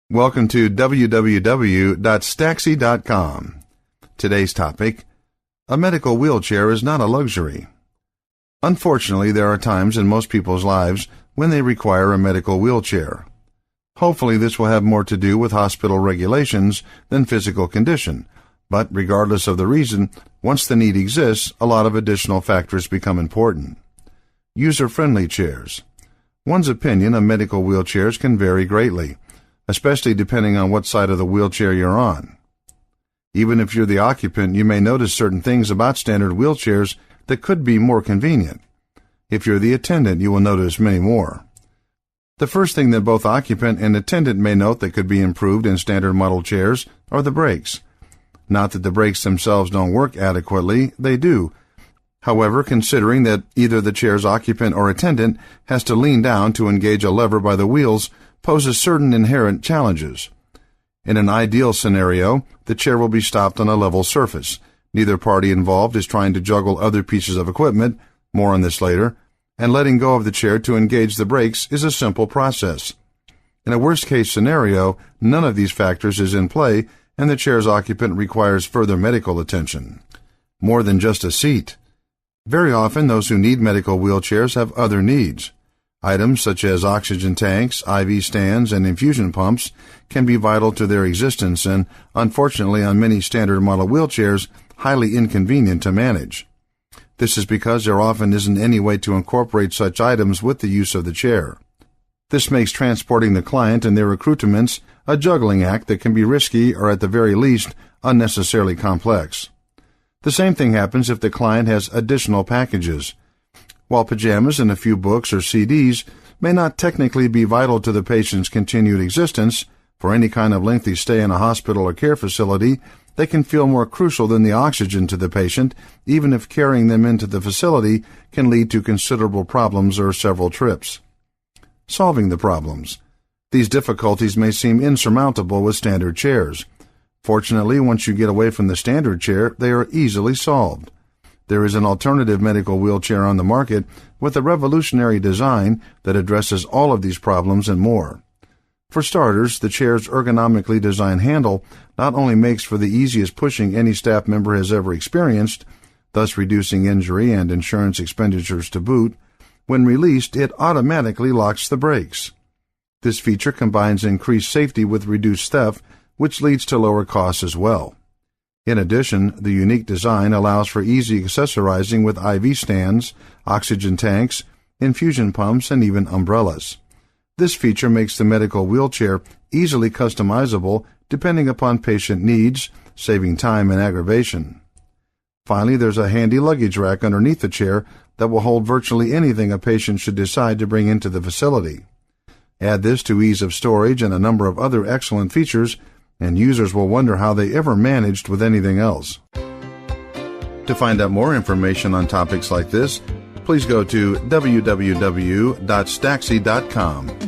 Welcome to www.staxi.com. Today's topic, a medical wheelchair is not a luxury. Unfortunately, there are times in most people's lives when they require a medical wheelchair. Hopefully, this will have more to do with hospital regulations than physical condition, but regardless of the reason, once the need exists, a lot of additional factors become important. User-friendly chairs. One's opinion of medical wheelchairs can vary greatly, especially depending on what side of the wheelchair you're on. Even if you're the occupant, you may notice certain things about standard wheelchairs that could be more convenient. If you're the attendant, you will notice many more. The first thing that both occupant and attendant may note that could be improved in standard model chairs are the brakes. Not that the brakes themselves don't work adequately, they do. However, considering that either the chair's occupant or attendant has to lean down to engage a lever by the wheels poses certain inherent challenges. In an ideal scenario, the chair will be stopped on a level surface. Neither party involved is trying to juggle other pieces of equipment, more on this later, and letting go of the chair to engage the brakes is a simple process. In a worst-case scenario, none of these factors is in play, and the chair's occupant requires further medical attention. More than just a seat. Very often, those who need medical wheelchairs have other needs. Items such as oxygen tanks, IV stands, and infusion pumps can be vital to their existence and, unfortunately, on many standard model wheelchairs, highly inconvenient to manage. This is because there often isn't any way to incorporate such items with the use of the chair. This makes transporting the client and their accoutrements a juggling act that can be risky or, at the very least, unnecessarily complex. The same thing happens if the client has additional packages. While pajamas and a few books or CDs may not technically be vital to the patient's continued existence, for any kind of lengthy stay in a hospital or care facility, they can feel more crucial than the oxygen to the patient, even if carrying them into the facility can lead to considerable problems or several trips. Solving the problems. These difficulties may seem insurmountable with standard chairs. Fortunately, once you get away from the standard chair, they are easily solved. There is an alternative medical wheelchair on the market with a revolutionary design that addresses all of these problems and more. For starters, the chair's ergonomically designed handle not only makes for the easiest pushing any staff member has ever experienced, thus reducing injury and insurance expenditures to boot, when released, it automatically locks the brakes. This feature combines increased safety with reduced theft, which leads to lower costs as well. In addition, the unique design allows for easy accessorizing with IV stands, oxygen tanks, infusion pumps, and even umbrellas. This feature makes the medical wheelchair easily customizable depending upon patient needs, saving time and aggravation. Finally, there's a handy luggage rack underneath the chair that will hold virtually anything a patient should decide to bring into the facility. Add this to ease of storage and a number of other excellent features, and users will wonder how they ever managed with anything else. To find out more information on topics like this, please go to www.staxi.com.